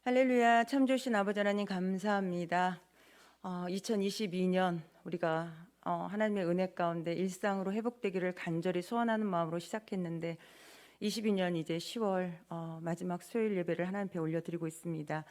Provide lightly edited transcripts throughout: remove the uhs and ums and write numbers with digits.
할렐루야, 참 좋으신 아버지 하나님 감사합니다. 2022년 우리가 하나님의 은혜 가운데 일상으로 회복되기를 간절히 소원하는 마음으로 시작했는데 22년 이제 10월 마지막 수요일 예배를 하나님 앞에 올려드리고 있습니다.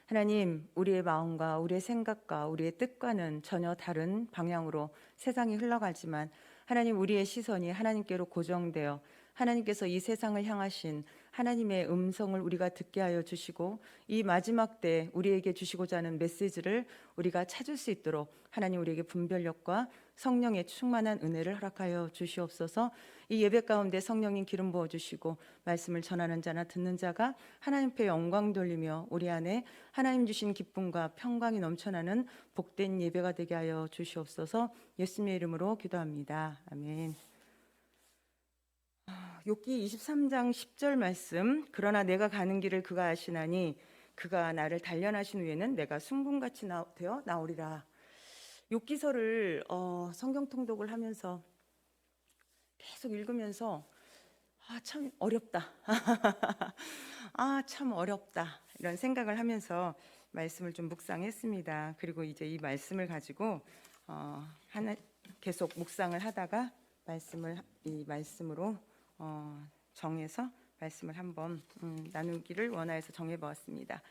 하나님, 우리의 마음과 우리의 생각과 우리의 뜻과는 전혀 다른 방향으로 세상이 흘러가지만 하나님, 우리의 시선이 하나님께로 고정되어 하나님께서 이 세상을 향하신 하나님의 음성을 우리가 듣게 하여 주시고 이 마지막 때 우리에게 주시고자 하는 메시지를 우리가 찾을 수 있도록 하나님 우리에게 분별력과 성령의 충만한 은혜를 허락하여 주시옵소서. 이 예배 가운데 성령님 기름 부어 주시고 말씀을 전하는 자나 듣는 자가 하나님 앞에 영광 돌리며 우리 안에 하나님 주신 기쁨과 평강이 넘쳐나는 복된 예배가 되게 하여 주시옵소서. 예수님의 이름으로 기도합니다. 아멘. 욥기 23장 10절 말씀. 그러나 내가 가는 길을 그가 아시나니 그가 나를 단련하신 후에는 내가 순금같이 되어 나오리라. 욥기서를 성경 통독을 하면서 계속 읽으면서 참 어렵다. 참 어렵다. 이런 생각을 하면서 말씀을 좀 묵상했습니다. 그리고 이제 이 말씀을 가지고 계속 묵상을 하다가 이 말씀으로 정해서 말씀을 한번 나누기를 원하여서 정해보았습니다.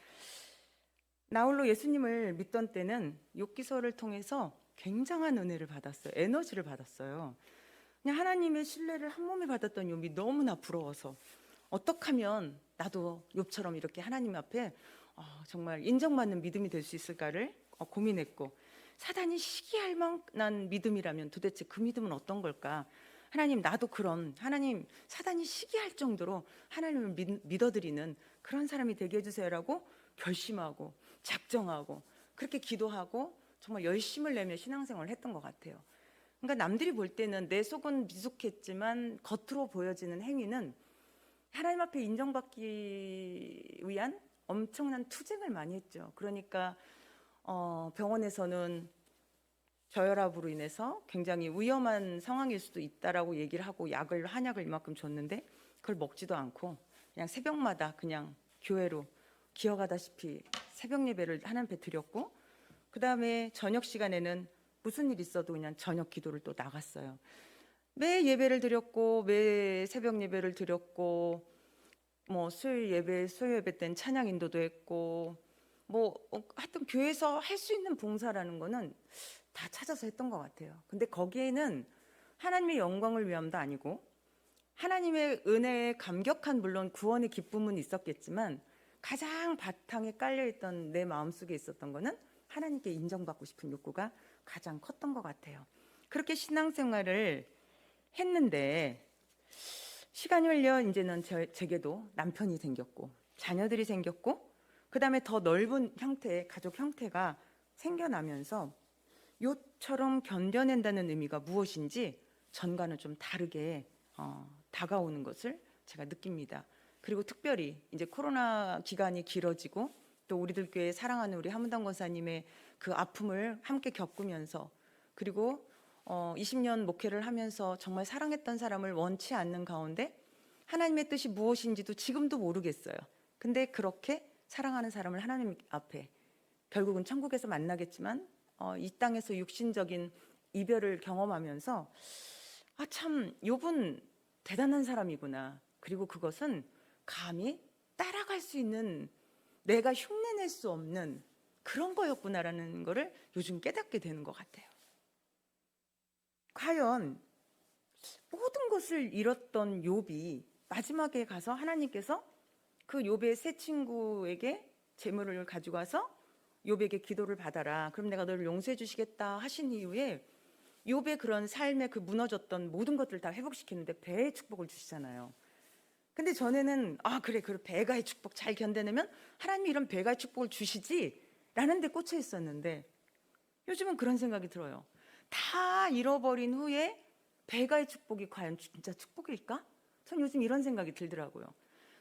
나홀로 예수님을 믿던 때는 욥기서를 통해서 굉장한 은혜를 받았어요. 에너지를 받았어요. 그냥 하나님의 신뢰를 한 몸에 받았던 욥이 너무나 부러워서 어떻게 하면 나도 욥처럼 이렇게 하나님 앞에 정말 인정받는 믿음이 될 수 있을까를 고민했고, 사단이 시기할 만한 믿음이라면 도대체 그 믿음은 어떤 걸까? 하나님, 나도 그런 하나님, 사단이 시기할 정도로 하나님을 믿어드리는 그런 사람이 되게 해주세요라고 결심하고 작정하고 그렇게 기도하고 정말 열심을 내며 신앙생활을 했던 것 같아요. 그러니까 남들이 볼 때는 내 속은 미숙했지만 겉으로 보여지는 행위는 하나님 앞에 인정받기 위한 엄청난 투쟁을 많이 했죠. 그러니까 병원에서는 저혈압으로 인해서 굉장히 위험한 상황일 수도 있다라고 얘기를 하고 한약을 이만큼 줬는데 그걸 먹지도 않고 그냥 새벽마다 그냥 교회로 기어가다시피 새벽 예배를 하나님 앞에 드렸고, 그 다음에 저녁 시간에는 무슨 일 있어도 그냥 저녁 기도를 또 나갔어요. 매 예배를 드렸고 매 새벽 예배를 드렸고 뭐 수요 예배 때는 찬양 인도도 했고 하여튼 교회에서 할 수 있는 봉사라는 거는 다 찾아서 했던 것 같아요. 근데 거기에는 하나님의 영광을 위함도 아니고 하나님의 은혜에 감격한 물론 구원의 기쁨은 있었겠지만 가장 바탕에 깔려있던 내 마음속에 있었던 거는 하나님께 인정받고 싶은 욕구가 가장 컸던 것 같아요. 그렇게 신앙생활을 했는데 시간이 흘려 이제는 제게도 남편이 생겼고 자녀들이 생겼고 그 다음에 더 넓은 형태의 가족 형태가 생겨나면서 요처럼 견뎌낸다는 의미가 무엇인지 전과는 좀 다르게 다가오는 것을 제가 느낍니다. 그리고 특별히 이제 코로나 기간이 길어지고 또 우리들 교회 사랑하는 우리 하문당 권사님의 그 아픔을 함께 겪으면서 그리고 20년 목회를 하면서 정말 사랑했던 사람을 원치 않는 가운데 하나님의 뜻이 무엇인지도 지금도 모르겠어요. 근데 그렇게 사랑하는 사람을 하나님 앞에 결국은 천국에서 만나겠지만 이 땅에서 육신적인 이별을 경험하면서 참 욥은 대단한 사람이구나. 그리고 그것은 감히 따라갈 수 있는 내가 흉내낼 수 없는 그런 거였구나라는 거를 요즘 깨닫게 되는 것 같아요. 과연 모든 것을 잃었던 욥이 마지막에 가서 하나님께서 그 욥의 세 친구에게 재물을 가지고 와서 욥에게 기도를 받아라. 그럼 내가 너를 용서해 주시겠다 하신 이후에 욥의 그런 삶에 그 무너졌던 모든 것들을 다 회복시키는데 배의 축복을 주시잖아요. 근데 전에는 그래 배가의 축복 잘 견뎌내면 하나님이 이런 배가의 축복을 주시지 라는 데 꽂혀 있었는데 요즘은 그런 생각이 들어요. 다 잃어버린 후에 배가의 축복이 과연 진짜 축복일까? 전 요즘 이런 생각이 들더라고요.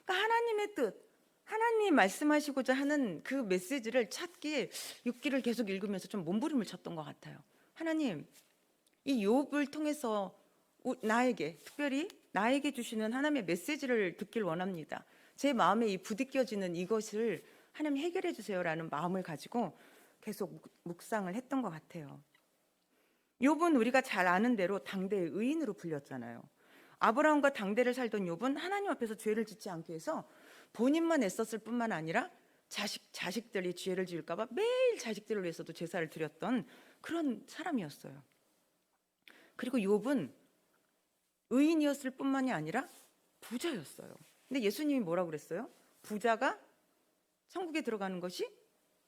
그러니까 하나님의 뜻, 하나님 말씀하시고자 하는 그 메시지를 찾기에 욥기를 계속 읽으면서 좀 몸부림을 쳤던 것 같아요. 하나님, 이 욥을 통해서 나에게, 특별히 나에게 주시는 하나님의 메시지를 듣길 원합니다. 제 마음에 이 부딪혀지는 이것을 하나님 해결해 주세요라는 마음을 가지고 계속 묵상을 했던 것 같아요. 욥은 우리가 잘 아는 대로 당대의 의인으로 불렸잖아요. 아브라함과 당대를 살던 욥은 하나님 앞에서 죄를 짓지 않기 위해서 본인만 애썼을 뿐만 아니라 자식들이 죄를 지을까 봐 매일 자식들을 위해서도 제사를 드렸던 그런 사람이었어요. 그리고 욥은 의인이었을 뿐만이 아니라 부자였어요. 근데 예수님이 뭐라고 그랬어요? 부자가 천국에 들어가는 것이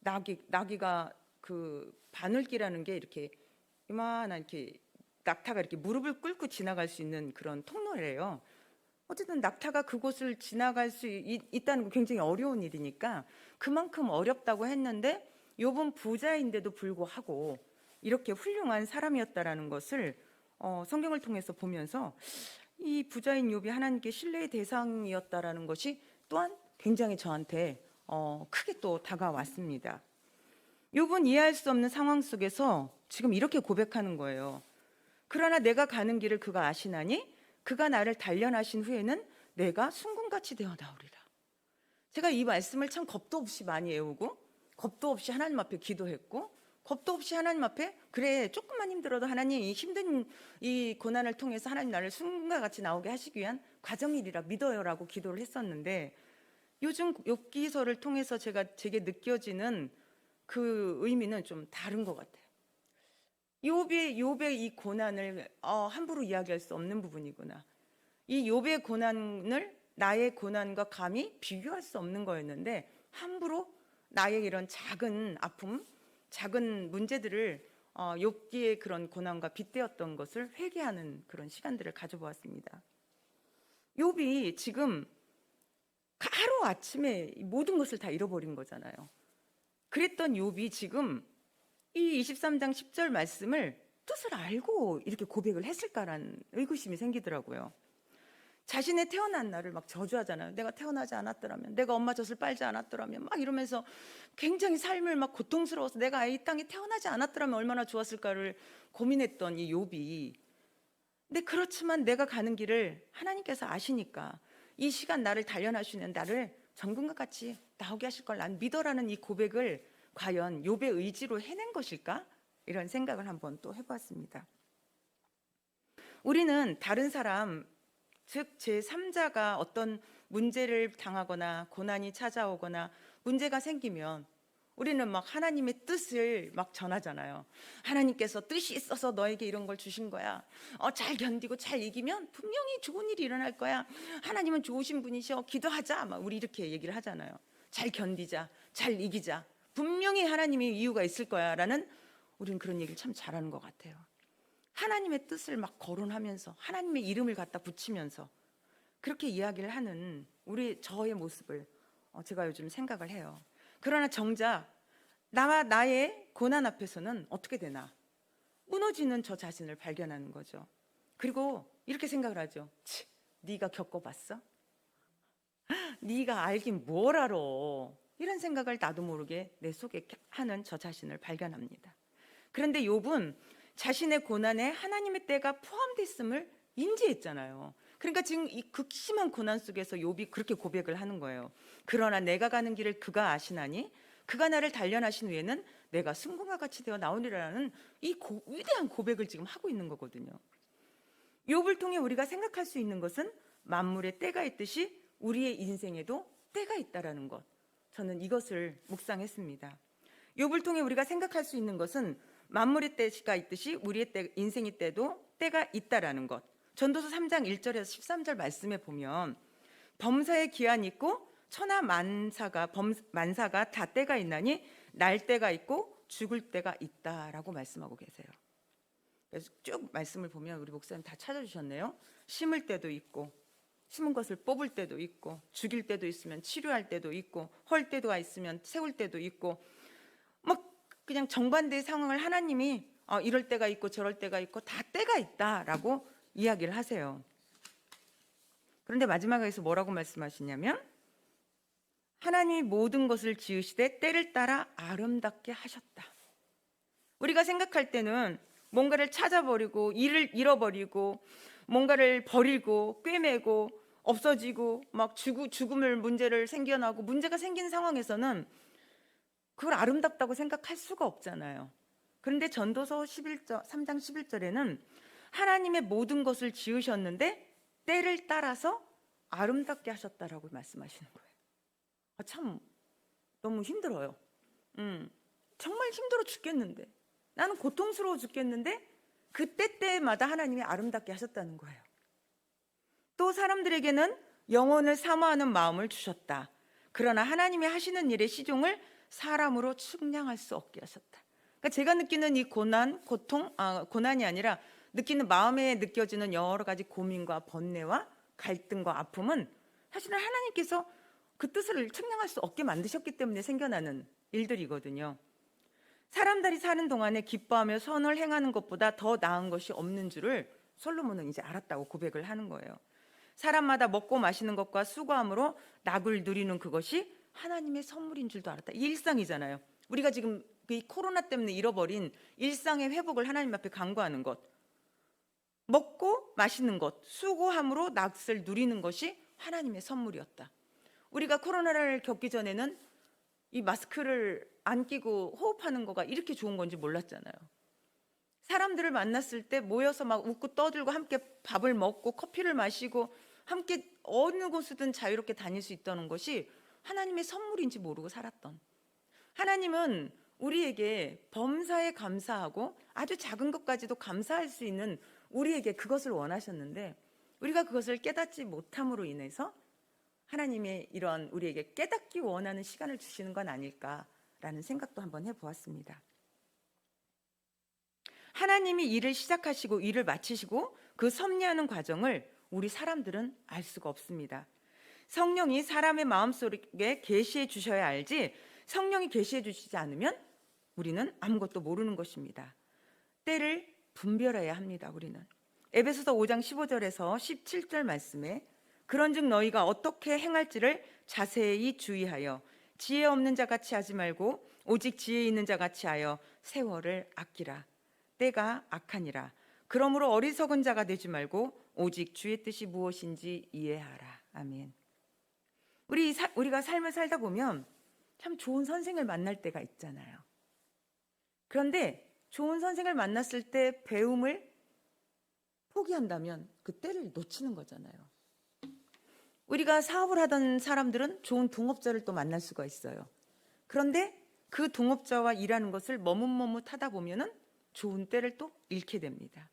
나귀가 그 바늘기라는 게 이렇게 이만한 이렇게 낙타가 이렇게 무릎을 꿇고 지나갈 수 있는 그런 통로래요. 어쨌든 낙타가 그곳을 지나갈 수 있다는 건 굉장히 어려운 일이니까 그만큼 어렵다고 했는데 욥은 부자인데도 불구하고 이렇게 훌륭한 사람이었다라는 것을 성경을 통해서 보면서 이 부자인 욥이 하나님께 신뢰의 대상이었다라는 것이 또한 굉장히 저한테 크게 또 다가왔습니다. 욥은 이해할 수 없는 상황 속에서 지금 이렇게 고백하는 거예요. 그러나 내가 가는 길을 그가 아시나니 그가 나를 단련하신 후에는 내가 순금같이 되어 나오리라. 제가 이 말씀을 참 겁도 없이 많이 외우고 겁도 없이 하나님 앞에 기도했고 겁도 없이 하나님 앞에 그래 조금만 힘들어도 하나님 이 힘든 이 고난을 통해서 하나님 나를 순금과 같이 나오게 하시기 위한 과정이라 믿어요라고 기도를 했었는데 요즘 욥기서를 통해서 제게 느껴지는 그 의미는 좀 다른 것 같아요. 욥의 이 고난을 함부로 이야기할 수 없는 부분이구나. 이 욥의 고난을 나의 고난과 감히 비교할 수 없는 거였는데 함부로 나의 이런 작은 아픔, 작은 문제들을 욥기의 그런 고난과 빗대었던 것을 회개하는 그런 시간들을 가져보았습니다. 욥이 지금 하루 아침에 모든 것을 다 잃어버린 거잖아요. 그랬던 욥이 지금 이 23장 10절 말씀을 뜻을 알고 이렇게 고백을 했을까라는 의구심이 생기더라고요. 자신의 태어난 날을 막 저주하잖아요. 내가 태어나지 않았더라면, 내가 엄마 젖을 빨지 않았더라면 막 이러면서 굉장히 삶을 막 고통스러워서 내가 이 땅에 태어나지 않았더라면 얼마나 좋았을까를 고민했던 이 욥이 근데 그렇지만 내가 가는 길을 하나님께서 아시니까 이 시간 나를 단련하시는 나를 정금과 같이 나오게 하실 걸 난 믿어라는 이 고백을 과연 욥의 의지로 해낸 것일까? 이런 생각을 한번 또 해봤습니다. 우리는 다른 사람, 즉 제3자가 어떤 문제를 당하거나 고난이 찾아오거나 문제가 생기면 우리는 막 하나님의 뜻을 막 전하잖아요. 하나님께서 뜻이 있어서 너에게 이런 걸 주신 거야. 잘 견디고 잘 이기면 분명히 좋은 일이 일어날 거야. 하나님은 좋으신 분이셔. 기도하자. 막 우리 이렇게 얘기를 하잖아요. 잘 견디자. 잘 이기자. 분명히 하나님의 이유가 있을 거야 라는 우리는 그런 얘기를 참 잘하는 것 같아요. 하나님의 뜻을 막 거론하면서 하나님의 이름을 갖다 붙이면서 그렇게 이야기를 하는 저의 모습을 제가 요즘 생각을 해요. 그러나 정작 나와 나의 고난 앞에서는 어떻게 되나? 무너지는 저 자신을 발견하는 거죠. 그리고 이렇게 생각을 하죠. 네가 겪어봤어? 네가 알긴 뭘 알아? 이런 생각을 나도 모르게 내 속에 하는 저 자신을 발견합니다. 그런데 욥은 자신의 고난에 하나님의 때가 포함됐음을 인지했잖아요. 그러니까 지금 이 극심한 고난 속에서 욥이 그렇게 고백을 하는 거예요. 그러나 내가 가는 길을 그가 아시나니 그가 나를 단련하신 후에는 내가 순금과 같이 되어 나오리라는 이 위대한 고백을 지금 하고 있는 거거든요. 욥을 통해 우리가 생각할 수 있는 것은 만물의 때가 있듯이 우리의 인생에도 때가 있다라는 것. 저는 이것을 묵상했습니다. 욥을 통해 우리가 생각할 수 있는 것은 만물의 때가 있듯이 우리의 인생의 때도 때가 있다라는 것. 전도서 3장 1절에서 13절 말씀에 보면 범사에 기한이 있고 천하 만사가 다 때가 있나니 날 때가 있고 죽을 때가 있다라고 말씀하고 계세요. 그래서 쭉 말씀을 보면 우리 목사님 다 찾아주셨네요. 심을 때도 있고 심은 것을 뽑을 때도 있고 죽일 때도 있으면 치료할 때도 있고 헐 때도 있으면 세울 때도 있고 막 그냥 정반대의 상황을 하나님이 이럴 때가 있고 저럴 때가 있고 다 때가 있다라고 이야기를 하세요. 그런데 마지막에서 뭐라고 말씀하시냐면 하나님이 모든 것을 지으시되 때를 따라 아름답게 하셨다. 우리가 생각할 때는 뭔가를 찾아버리고 일을 잃어버리고 뭔가를 버리고 꿰매고 없어지고 막 죽음을 문제를 생겨나고 문제가 생긴 상황에서는 그걸 아름답다고 생각할 수가 없잖아요. 그런데 전도서 3장 11절에는 하나님의 모든 것을 지으셨는데 때를 따라서 아름답게 하셨다라고 말씀하시는 거예요. 참 너무 힘들어요. 정말 힘들어 죽겠는데, 나는 고통스러워 죽겠는데 그 때때마다 하나님이 아름답게 하셨다는 거예요. 또 사람들에게는 영혼을 사모하는 마음을 주셨다. 그러나 하나님이 하시는 일의 시종을 사람으로 측량할 수 없게 하셨다. 그러니까 제가 느끼는 이 고난이 아니라 느끼는 마음에 느껴지는 여러 가지 고민과 번뇌와 갈등과 아픔은 사실은 하나님께서 그 뜻을 측량할 수 없게 만드셨기 때문에 생겨나는 일들이거든요. 사람들이 사는 동안에 기뻐하며 선을 행하는 것보다 더 나은 것이 없는 줄을 솔로몬은 이제 알았다고 고백을 하는 거예요. 사람마다 먹고 마시는 것과 수고함으로 낙을 누리는 그것이 하나님의 선물인 줄도 알았다. 이게 일상이잖아요. 우리가 지금 이 코로나 때문에 잃어버린 일상의 회복을 하나님 앞에 간구하는 것, 먹고 마시는 것, 수고함으로 낙을 누리는 것이 하나님의 선물이었다. 우리가 코로나를 겪기 전에는 이 마스크를 안 끼고 호흡하는 거가 이렇게 좋은 건지 몰랐잖아요. 사람들을 만났을 때 모여서 막 웃고 떠들고 함께 밥을 먹고 커피를 마시고 함께 어느 곳이든 자유롭게 다닐 수 있다는 것이 하나님의 선물인지 모르고 살았던, 하나님은 우리에게 범사에 감사하고 아주 작은 것까지도 감사할 수 있는 우리에게 그것을 원하셨는데 우리가 그것을 깨닫지 못함으로 인해서 하나님의 이런 우리에게 깨닫기 원하는 시간을 주시는 건 아닐까라는 생각도 한번 해보았습니다. 하나님이 일을 시작하시고 일을 마치시고 그 섭리하는 과정을 우리 사람들은 알 수가 없습니다. 성령이 사람의 마음속에 계시해 주셔야 알지, 성령이 계시해 주시지 않으면 우리는 아무것도 모르는 것입니다. 때를 분별해야 합니다. 우리는 에베소서 5장 15절에서 17절 말씀에 그런즉 너희가 어떻게 행할지를 자세히 주의하여 지혜 없는 자 같이 하지 말고 오직 지혜 있는 자 같이 하여 세월을 아끼라. 때가 악하니라. 그러므로 어리석은 자가 되지 말고 오직 주의 뜻이 무엇인지 이해하라. 아멘. 우리가 삶을 살다 보면 참 좋은 선생을 만날 때가 있잖아요. 그런데 좋은 선생을 만났을 때 배움을 포기한다면 그 때를 놓치는 거잖아요. 우리가 사업을 하던 사람들은 좋은 동업자를 또 만날 수가 있어요. 그런데 그 동업자와 일하는 것을 머뭇머뭇하다 보면은 좋은 때를 또 잃게 됩니다.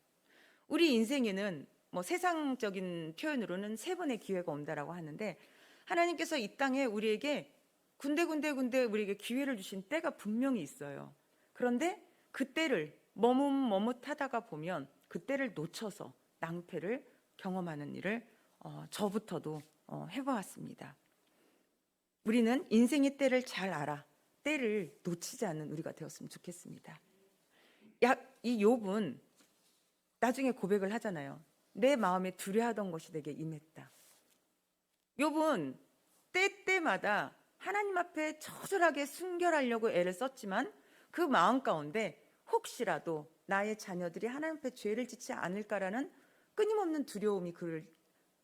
우리 인생에는 뭐 세상적인 표현으로는 3번의 기회가 온다라고 하는데 하나님께서 이 땅에 우리에게 군데 우리에게 기회를 주신 때가 분명히 있어요. 그런데 그 때를 머뭇하다가 보면 그 때를 놓쳐서 낭패를 경험하는 일을 저부터도 해보았습니다. 우리는 인생의 때를 잘 알아 때를 놓치지 않는 우리가 되었으면 좋겠습니다. 이 욥은 나중에 고백을 하잖아요. 내 마음에 두려워하던 것이 내게 임했다. 욥은 때때마다 하나님 앞에 처절하게 순결하려고 애를 썼지만 그 마음 가운데 혹시라도 나의 자녀들이 하나님 앞에 죄를 짓지 않을까라는 끊임없는 두려움이 그를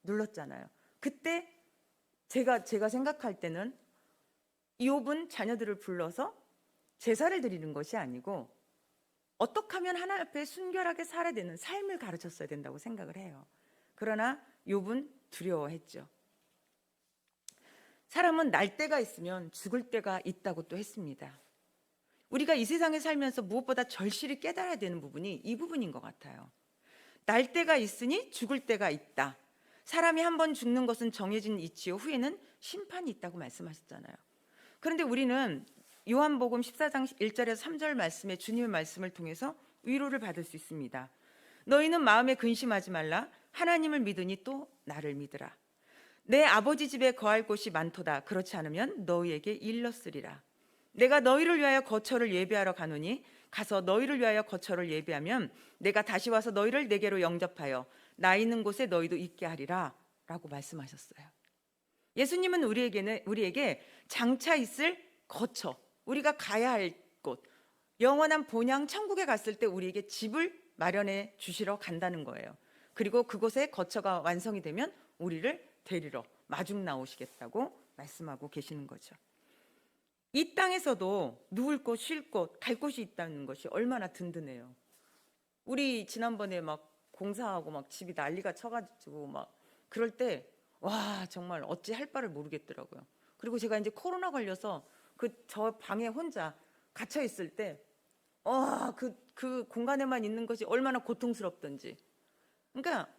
눌렀잖아요. 그때 제가 생각할 때는 욥은 자녀들을 불러서 제사를 드리는 것이 아니고 어떻게 하면 하나님 앞에 순결하게 살아야 되는 삶을 가르쳤어야 된다고 생각을 해요. 그러나 욥은 두려워했죠. 사람은 날 때가 있으면 죽을 때가 있다고 또 했습니다. 우리가 이 세상에 살면서 무엇보다 절실히 깨달아야 되는 부분이 이 부분인 것 같아요. 날 때가 있으니 죽을 때가 있다. 사람이 한 번 죽는 것은 정해진 이치요 후에는 심판이 있다고 말씀하셨잖아요. 그런데 우리는 요한복음 14장 1절에서 3절 말씀에 주님의 말씀을 통해서 위로를 받을 수 있습니다. 너희는 마음에 근심하지 말라. 하나님을 믿으니 또 나를 믿으라. 내 아버지 집에 거할 곳이 많도다. 그렇지 않으면 너희에게 일렀으리라. 내가 너희를 위하여 거처를 예비하러 가노니 가서 너희를 위하여 거처를 예비하면 내가 다시 와서 너희를 내게로 영접하여 나 있는 곳에 너희도 있게 하리라 라고 말씀하셨어요. 예수님은 우리에게 장차 있을 거처, 우리가 가야 할 곳, 영원한 본향 천국에 갔을 때 우리에게 집을 마련해 주시러 간다는 거예요. 그리고 그곳에 거처가 완성이 되면 우리를 데리러 마중 나오시겠다고 말씀하고 계시는 거죠. 이 땅에서도 누울 곳, 쉴 곳, 갈 곳이 있다는 것이 얼마나 든든해요. 우리 지난번에 막 공사하고 막 집이 난리가 쳐가지고 막 그럴 때 와 정말 어찌 할 바를 모르겠더라고요. 그리고 제가 이제 코로나 걸려서 저 방에 혼자 갇혀 있을 때 그 공간에만 있는 것이 얼마나 고통스럽던지. 그러니까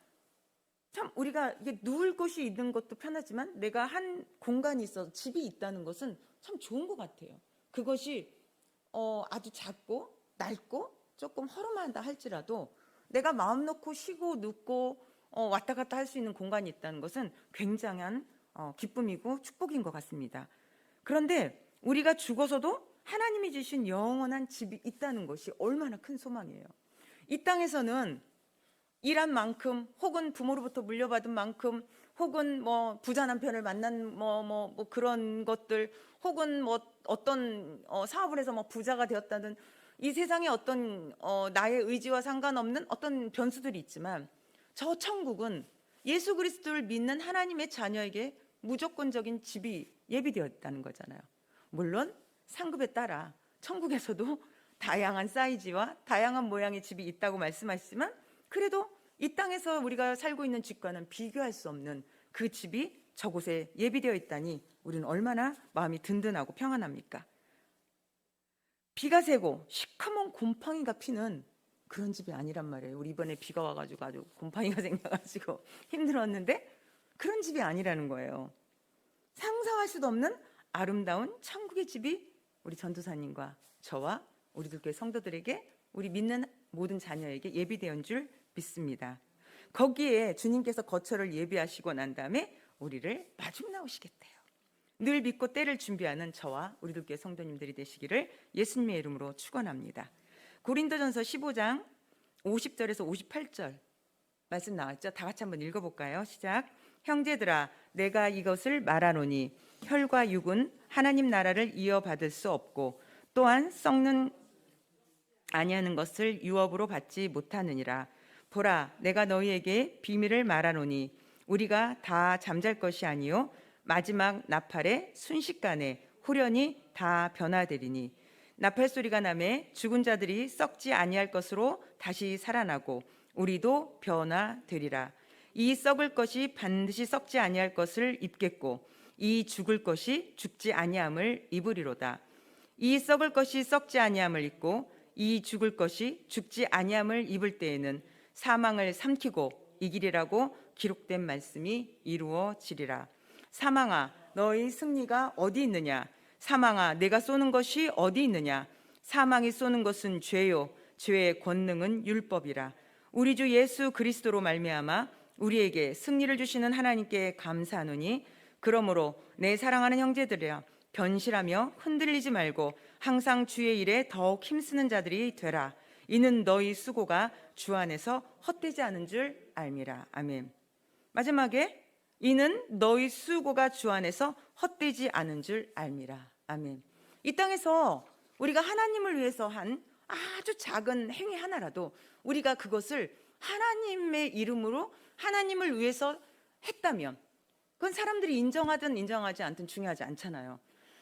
참 우리가 이게 누울 곳이 있는 것도 편하지만 내가 한 공간이 있어서 집이 있다는 것은 참 좋은 것 같아요. 그것이 아주 작고 낡고 조금 허름하다 할지라도 내가 마음 놓고 쉬고 눕고 왔다 갔다 할 수 있는 공간이 있다는 것은 굉장한 기쁨이고 축복인 것 같습니다. 그런데 우리가 죽어서도 하나님이 주신 영원한 집이 있다는 것이 얼마나 큰 소망이에요. 이 땅에서는 일한 만큼 혹은 부모로부터 물려받은 만큼 혹은 뭐 부자 남편을 만난 뭐 그런 것들 혹은 뭐 어떤 사업을 해서 뭐 부자가 되었다든 이 세상에 어떤 나의 의지와 상관없는 어떤 변수들이 있지만 저 천국은 예수 그리스도를 믿는 하나님의 자녀에게 무조건적인 집이 예비되어 있다는 거잖아요. 물론 상급에 따라 천국에서도 다양한 사이즈와 다양한 모양의 집이 있다고 말씀하시지만 그래도 이 땅에서 우리가 살고 있는 집과는 비교할 수 없는 그 집이 저곳에 예비되어 있다니 우리는 얼마나 마음이 든든하고 평안합니까? 비가 새고 시커먼 곰팡이가 피는 그런 집이 아니란 말이에요. 우리 이번에 비가 와가지고 아주 곰팡이가 생겨가지고 힘들었는데 그런 집이 아니라는 거예요. 상상할 수도 없는 아름다운 천국의 집이 우리 전도사님과 저와 우리 교회 성도들에게 우리 믿는 모든 자녀에게 예비되어 줄 믿습니다. 거기에 주님께서 거처를 예비하시고 난 다음에 우리를 마중 나오시겠대요. 늘 믿고 때를 준비하는 저와 우리 교회 성도님들이 되시기를 예수님의 이름으로 축원합니다. 고린도전서 15장 50절에서 58절 말씀 나왔죠? 다 같이 한번 읽어볼까요? 시작. 형제들아 내가 이것을 말하노니 혈과 육은 하나님 나라를 이어받을 수 없고 또한 썩는 아니하는 것을 유업으로 받지 못하느니라. 보라 내가 너희에게 비밀을 말하노니 우리가 다 잠잘 것이 아니요 마지막 나팔의 순식간에 후련히 다 변화되리니 나팔 소리가 나매 죽은 자들이 썩지 아니할 것으로 다시 살아나고 우리도 변화되리라. 이 썩을 것이 반드시 썩지 아니할 것을 입겠고 이 죽을 것이 죽지 아니함을 입으리로다. 이 썩을 것이 썩지 아니함을 입고 이 죽을 것이 죽지 아니함을 입을 때에는 사망을 삼키고 이기리라고 기록된 말씀이 이루어지리라. 사망아 너희 승리가 어디 있느냐? 사망아 내가 쏘는 것이 어디 있느냐? 사망이 쏘는 것은 죄요 죄의 권능은 율법이라. 우리 주 예수 그리스도로 말미암아 우리에게 승리를 주시는 하나님께 감사하노니 그러므로 내 사랑하는 형제들이여 견실하며 흔들리지 말고 항상 주의 일에 더욱 힘쓰는 자들이 되라. 이는 너희 수고가 주 안에서 헛되지 않은 줄 알미라. 아멘. 마지막에 이는 너희 수고가 주 안에서 헛되지 않은 줄 알미라. 아멘. 이 땅에서 우리가 하나님을 위해서 한 아주 작은 행위 하나라도 우리가 그것을 하나님의 이름으로 하나님을 위해서 했다면 그건 사람들이 인정하든 인정하지 않든 중요하지 않잖아요.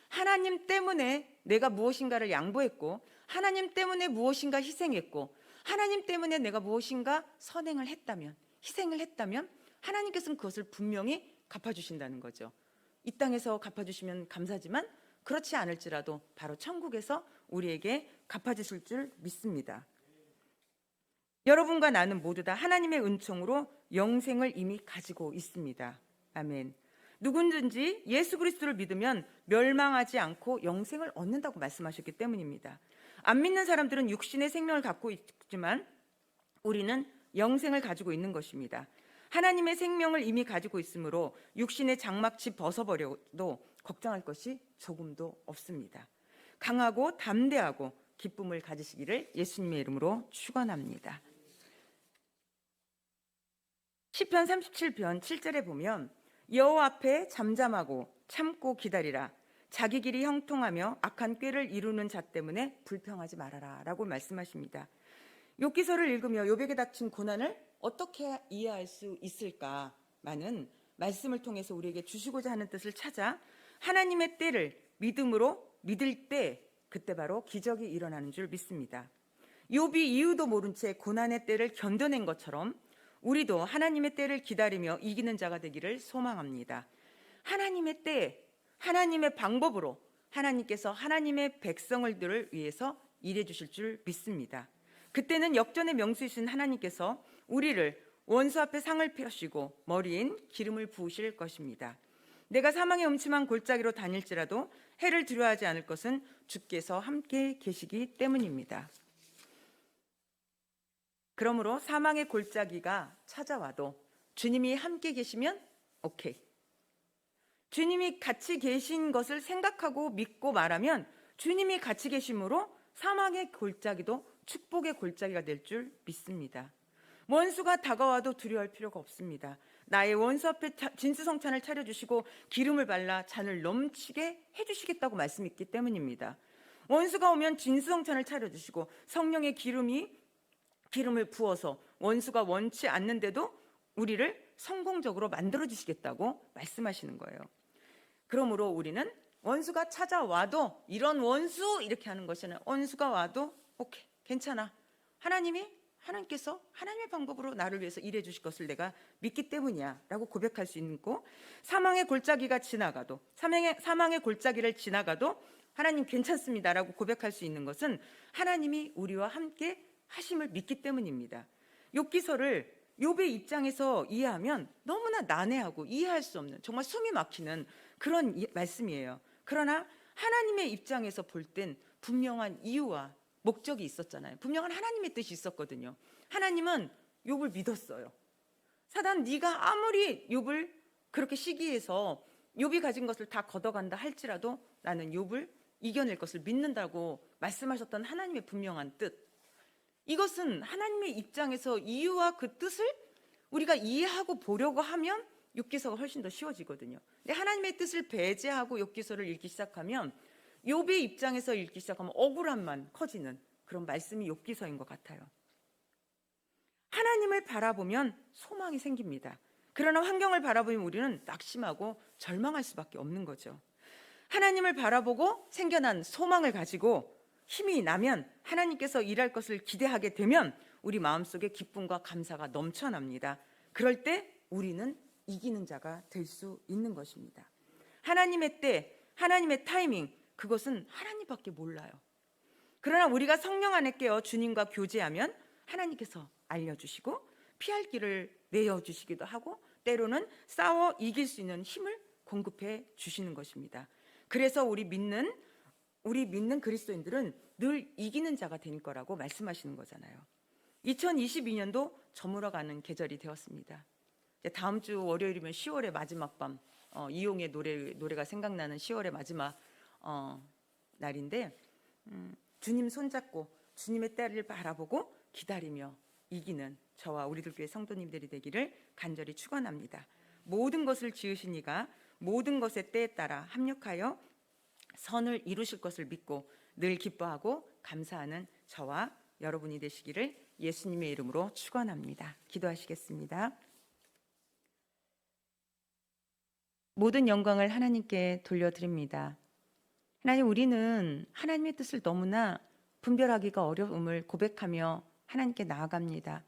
하나님 때문에 내가 무엇인가를 양보했고 하나님 때문에 무엇인가 희생했고 하나님 때문에 내가 무엇인가 선행을 했다면 희생을 했다면 하나님께서는 그것을 분명히 갚아주신다는 거죠. 이 땅에서 갚아주시면 감사지만 그렇지 않을지라도 바로 천국에서 우리에게 갚아주실 줄 믿습니다. 여러분과 나는 모두 다 하나님의 은총으로 영생을 이미 가지고 있습니다. 아멘. 누구든지 예수 그리스도를 믿으면 멸망하지 않고 영생을 얻는다고 말씀하셨기 때문입니다. 안 믿는 사람들은 육신의 생명을 갖고 있지만 우리는 영생을 가지고 있는 것입니다. 하나님의 생명을 이미 가지고 있으므로 육신의 장막치 벗어버려도 걱정할 것이 조금도 없습니다. 강하고 담대하고 기쁨을 가지시기를 예수님의 이름으로 축원합니다. 시편 37편 7절에 보면 여호와 앞에 잠잠하고 참고 기다리라. 자기 길이 형통하며 악한 꾀를 이루는 자 때문에 불평하지 말아라 라고 말씀하십니다. 욥기서를 읽으며 욥에게 닥친 고난을 어떻게 이해할 수 있을까? 많은 말씀을 통해서 우리에게 주시고자 하는 뜻을 찾아 하나님의 때를 믿음으로 믿을 때 그때 바로 기적이 일어나는 줄 믿습니다. 욥이 이유도 모른 채 고난의 때를 견뎌낸 것처럼 우리도 하나님의 때를 기다리며 이기는 자가 되기를 소망합니다. 하나님의 때, 하나님의 방법으로 하나님께서 하나님의 백성들을 위해서 일해 주실 줄 믿습니다. 그때는 역전의 명수이신 하나님께서 우리를 원수 앞에 상을 펴시고 머리엔 기름을 부으실 것입니다. 내가 사망의 음침한 골짜기로 다닐지라도 해를 두려워하지 않을 것은 주께서 함께 계시기 때문입니다. 그러므로 사망의 골짜기가 찾아와도 주님이 함께 계시면 오케이. 주님이 같이 계신 것을 생각하고 믿고 말하면 주님이 같이 계심으로 사망의 골짜기도 축복의 골짜기가 될 줄 믿습니다. 원수가 다가와도 두려워할 필요가 없습니다. 나의 원수 앞에 진수성찬을 차려주시고 기름을 발라 잔을 넘치게 해주시겠다고 말씀했기 때문입니다. 원수가 오면 진수성찬을 차려주시고 성령의 기름을 부어서 원수가 원치 않는데도 우리를 성공적으로 만들어주시겠다고 말씀하시는 거예요. 그러므로 우리는 원수가 찾아와도 이런 원수 이렇게 하는 것이 아니라 원수가 와도 오케이 괜찮아. 하나님께서 하나님의 방법으로 나를 위해서 일해 주실 것을 내가 믿기 때문이야 라고 고백할 수 있고, 사망의 골짜기가 지나가도 사망의 골짜기를 지나가도 하나님 괜찮습니다 라고 고백할 수 있는 것은 하나님이 우리와 함께 하심을 믿기 때문입니다. 욥기서를 욥의 입장에서 이해하면 너무나 난해하고 이해할 수 없는 정말 숨이 막히는 그런 말씀이에요. 그러나 하나님의 입장에서 볼 땐 분명한 이유와 목적이 있었잖아요. 분명한 하나님의 뜻이 있었거든요. 하나님은 욥을 믿었어요. 사단 네가 아무리 욥을 그렇게 시기해서 욥이 가진 것을 다 걷어간다 할지라도 나는 욥을 이겨낼 것을 믿는다고 말씀하셨던 하나님의 분명한 뜻, 이것은 하나님의 입장에서 이유와 그 뜻을 우리가 이해하고 보려고 하면 욥기서가 훨씬 더 쉬워지거든요. 근데 하나님의 뜻을 배제하고 욥기서를 읽기 시작하면 욥의 입장에서 읽기 시작하면 억울함만 커지는 그런 말씀이 욥기서인 것 같아요. 하나님을 바라보면 소망이 생깁니다. 그러나 환경을 바라보면 우리는 낙심하고 절망할 수밖에 없는 거죠. 하나님을 바라보고 생겨난 소망을 가지고 힘이 나면 하나님께서 일할 것을 기대하게 되면 우리 마음속에 기쁨과 감사가 넘쳐납니다. 그럴 때 우리는 이기는 자가 될 수 있는 것입니다. 하나님의 때, 하나님의 타이밍, 그것은 하나님밖에 몰라요. 그러나 우리가 성령 안에 깨어 주님과 교제하면 하나님께서 알려주시고 피할 길을 내어주시기도 하고 때로는 싸워 이길 수 있는 힘을 공급해 주시는 것입니다. 그래서 우리 믿는 그리스도인들은 늘 이기는 자가 될 거라고 말씀하시는 거잖아요. 2022년도 저물어가는 계절이 되었습니다. 다음 주 월요일이면 10월의 마지막 밤, 이용의 노래가 생각나는 10월의 마지막 날인데 주님 손잡고 주님의 때를 바라보고 기다리며 이기는 저와 우리들 교회 성도님들이 되기를 간절히 축원합니다. 모든 것을 지으신 이가 모든 것의 때에 따라 합력하여 선을 이루실 것을 믿고 늘 기뻐하고 감사하는 저와 여러분이 되시기를 예수님의 이름으로 축원합니다. 기도하시겠습니다. 모든 영광을 하나님께 돌려드립니다. 하나님, 우리는 하나님의 뜻을 너무나 분별하기가 어려움을 고백하며 하나님께 나아갑니다.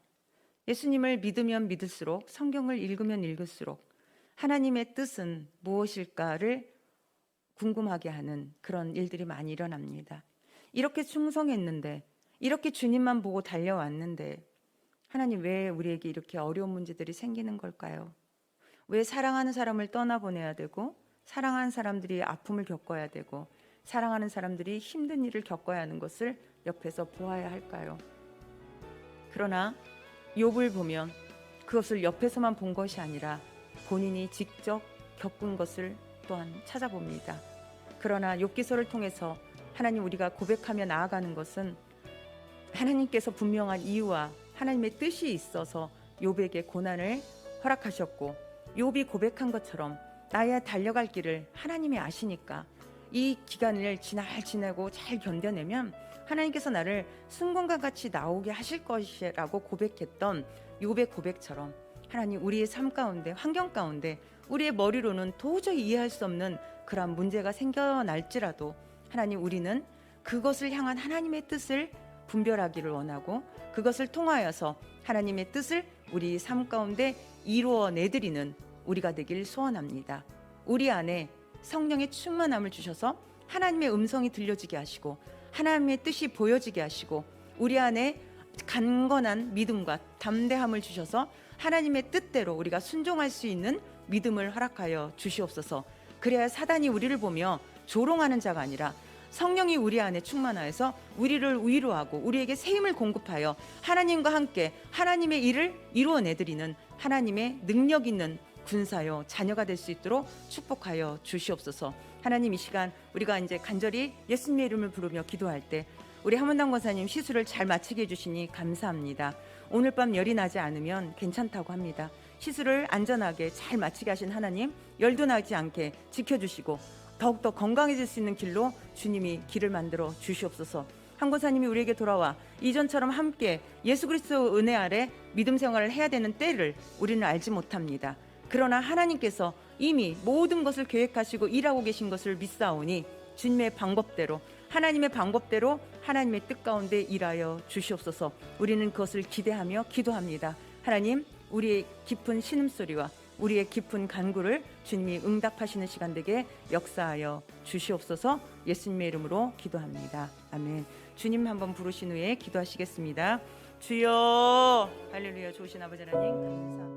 예수님을 믿으면 믿을수록, 성경을 읽으면 읽을수록 하나님의 뜻은 무엇일까를 궁금하게 하는 그런 일들이 많이 일어납니다. 이렇게 충성했는데, 이렇게 주님만 보고 달려왔는데 하나님, 왜 우리에게 이렇게 어려운 문제들이 생기는 걸까요? 왜 사랑하는 사람을 떠나보내야 되고, 사랑하는 사람들이 아픔을 겪어야 되고, 사랑하는 사람들이 힘든 일을 겪어야 하는 것을 옆에서 보아야 할까요? 그러나 욥을 보면 그것을 옆에서만 본 것이 아니라 본인이 직접 겪은 것을 또한 찾아봅니다. 그러나 욥기서를 통해서 하나님, 우리가 고백하며 나아가는 것은 하나님께서 분명한 이유와 하나님의 뜻이 있어서 욥에게 고난을 허락하셨고, 욥이 고백한 것처럼 나의 달려갈 길을 하나님이 아시니까 이 기간을 지내고 잘 견뎌내면 하나님께서 나를 승공과 같이 나오게 하실 것이라고 고백했던 욥의 고백처럼 하나님, 우리의 삶 가운데, 환경 가운데 우리의 머리로는 도저히 이해할 수 없는 그러한 문제가 생겨날지라도 하나님, 우리는 그것을 향한 하나님의 뜻을 분별하기를 원하고 그것을 통하여서 하나님의 뜻을 우리 삶 가운데 이루어내드리는 우리가 되길 소원합니다. 우리 안에 성령의 충만함을 주셔서 하나님의 음성이 들려지게 하시고 하나님의 뜻이 보여지게 하시고 우리 안에 간건한 믿음과 담대함을 주셔서 하나님의 뜻대로 우리가 순종할 수 있는 믿음을 허락하여 주시옵소서. 그래야 사단이 우리를 보며 조롱하는 자가 아니라 성령이 우리 안에 충만하여서 우리를 위로하고 우리에게 새 힘을 공급하여 하나님과 함께 하나님의 일을 이루어내드리는 하나님의 능력 있는 군사요 자녀가 될 수 있도록 축복하여 주시옵소서. 하나님, 이 시간 우리가 이제 간절히 예수님의 이름을 부르며 기도할 때 우리 하문당 권사님 시술을 잘 마치게 해주시니 감사합니다. 오늘 밤 열이 나지 않으면 괜찮다고 합니다. 시술을 안전하게 잘 마치게 하신 하나님, 열도 나지 않게 지켜주시고 더욱더 건강해질 수 있는 길로 주님이 길을 만들어 주시옵소서. 한 권사님이 우리에게 돌아와 이전처럼 함께 예수 그리스도 은혜 아래 믿음 생활을 해야 되는 때를 우리는 알지 못합니다. 그러나 하나님께서 이미 모든 것을 계획하시고 일하고 계신 것을 믿사오니 주님의 방법대로, 하나님의 방법대로 하나님의 뜻 가운데 일하여 주시옵소서. 우리는 그것을 기대하며 기도합니다. 하나님, 우리의 깊은 신음소리와 우리의 깊은 간구를 주님이 응답하시는 시간 되게 역사하여 주시옵소서. 예수님의 이름으로 기도합니다. 아멘. 주님 한번 부르신 후에 기도하시겠습니다. 주여, 할렐루야. 좋으신 아버지 하나님 감사합니다.